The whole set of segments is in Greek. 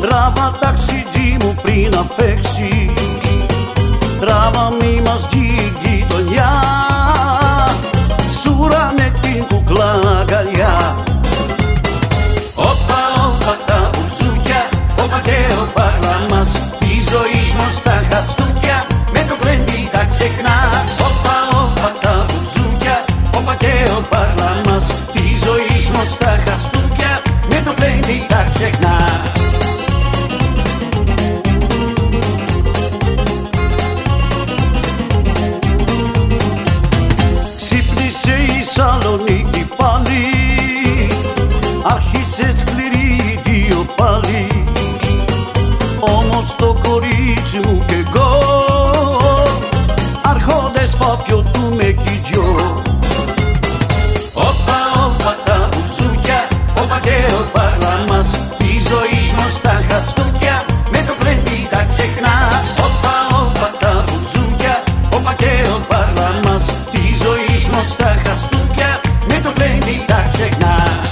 Τράβα ταξιτζί μου πριν να φέξει. Τράβα μη μας βγει γειτονιά. Σούρανε την κουκλά αγκαλιά. Όπα, όπα τα μπουζούκια, όπα και ο παρλαμάς. Τη ζωή μας τα χαστούκια, με το κλέντι τα ξεχνάς. Όπα, όπα τα μπουζούκια, όπα και ο παρλαμάς. Τη ζωή μας τα χαστούκια, με το κλέντι τα ξεχνάς. Σαλονίκη πάλι, άρχισε σκληρή δύο πάλι. Όμως το κορίτσι μου κι εγώ, άρχοντες φαφιωτούμε κι δυο. Όπα, όπα τα μπουζούκια, όπα και ο παρλαμάς. Τη ζωή μας τα χαστούκια, με το κλέντι τα ξεχνάς. Όπα, όπα τα μπουζούκια, όπα και ο παρλαμάς. Τη ζωή μας τα χαστούκια, με το κλέντι τα ξεχνάς.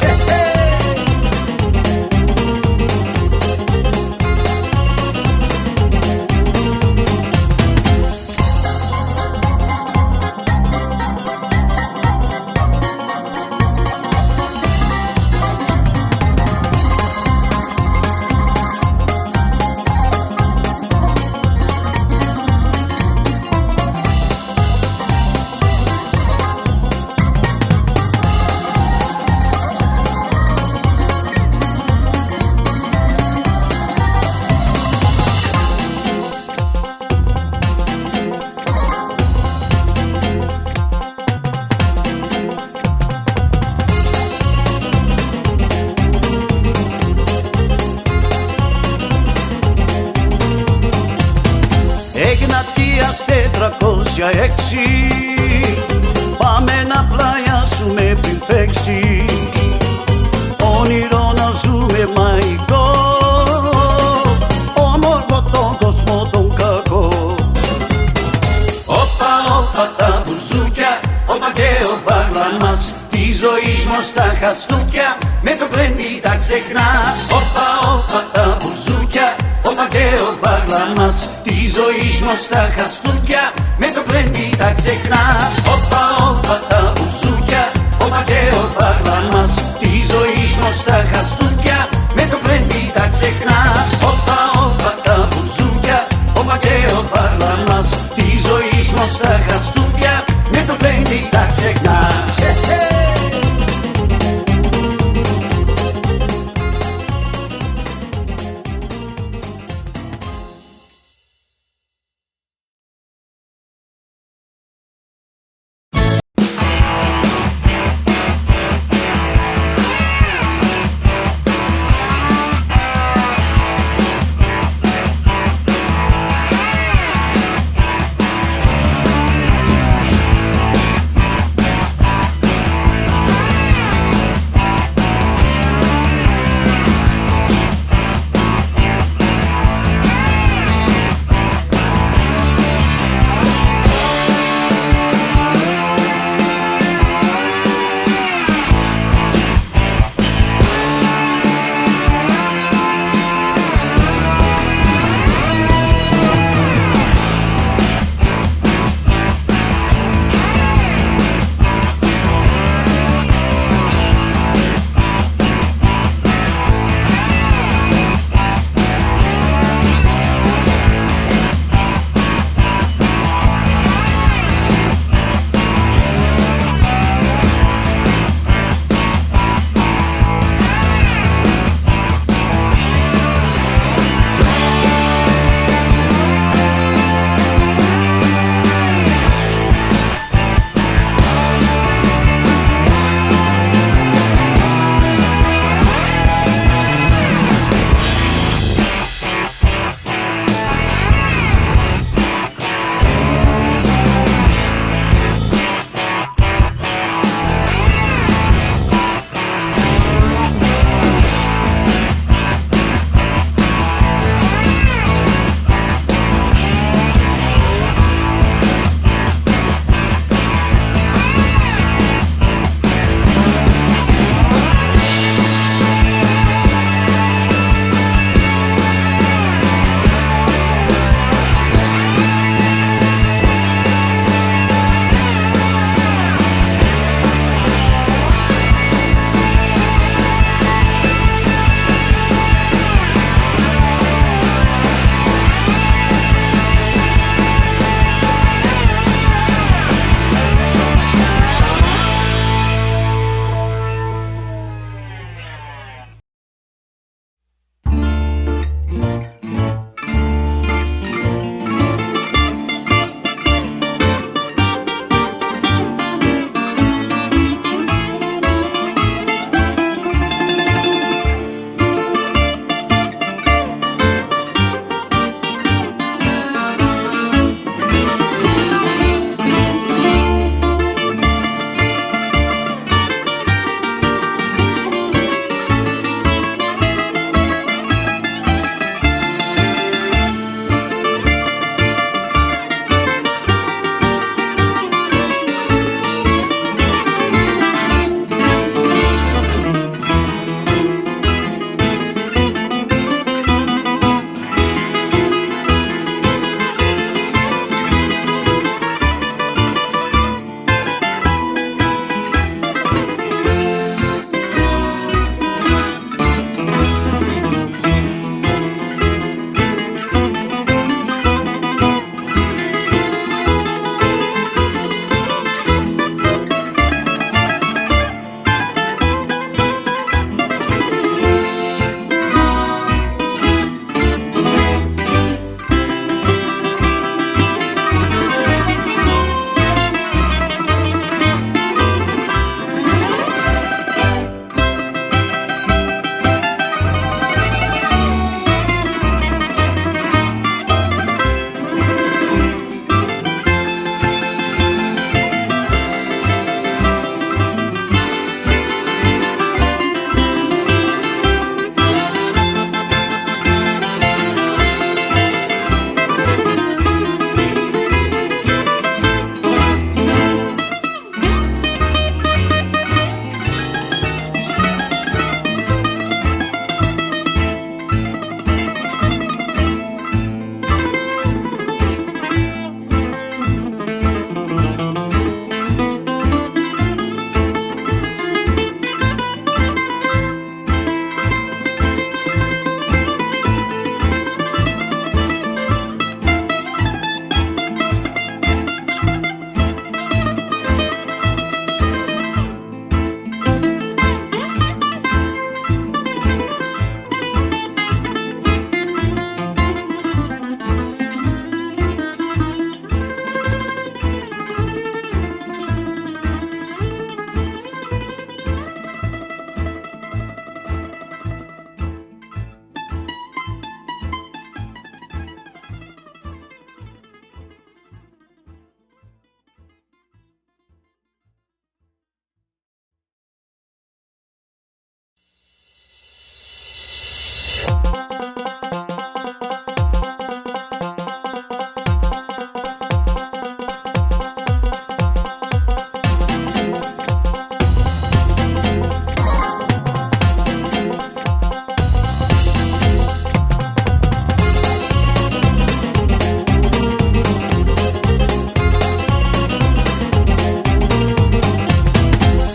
Εγνατίας 406, πάμε να πλαγιάσουμε πριν φέξει. Όνειρο να ζούμε μαϊκό, όμορφο τον κόσμο τον κακό. Όπα, όπα τα μπουζούκια, όπα και ο παρλαμάς. Τη ζωή μας τα χαστούκια, με το κλέντι τα ξεχνάς. Όπα, όπα τα μπουζούκια, όπα και ο παρλαμάς. Τη ζωή μας τα χαστούκια, με το κλέντι τα ξεχνάς. Όπα, όπα τα μπουζούκια, όπα και ο παρλαμάς. Τη ζωή μας τα χαστούκια, με το κλέντι τα ξεχνάς. Όπα, όπα τα μπουζούκια, όπα και ο παρλαμάς. Τη ζωή μας τα χαστούκια, με το κλέντι τα ξεχνάς.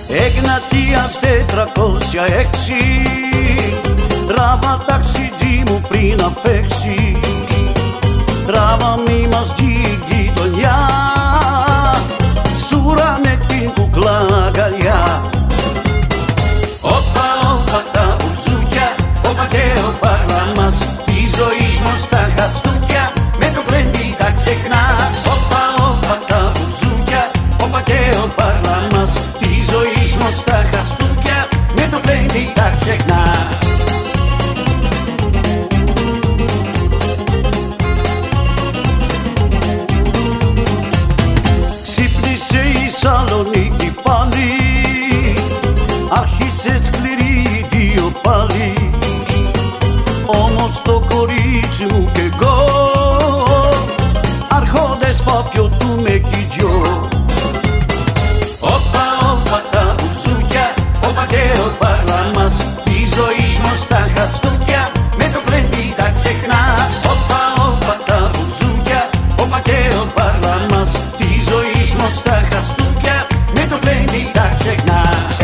Εγνατίας 406 τράβα ταξιτζί μου πριν αφέξει, τράβα μη μας βγει γειτονιά, σούρα με την κουκλά αγκαλιά. Όπα, όπα τα μπουζούκια, όπα και όπα γραμμάς, της ζωής μας τα χαστούκια, με το γλέντι τα ξεχνάς. Όπα, όπα τα μπουζούκια, όπα και όπα γραμμάς, της ζωής μας τα χαστούκια, με το γλέντι τα ξεχνάς. Ξύπνησε η Σαλονίκη πάλι, άρχισε σκληρή δύο πάλι, όμως το κορίτσι μου και εγώ άρχοντες φαπιωτούμε κι δυο. Όπα, όπα τα μπουζούκια, όπα και όπα γραμμάς, της ζωής μας τα χαστούκια, με το γλέντι τα ξεχνάς. Όπα, όπα τα μπουζούκια, όπα και όπα γραμμάς, της ζωής μας τα χαστούκια, με το γλέντι τα ξεχνάς.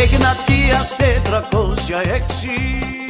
Εγνατίας 406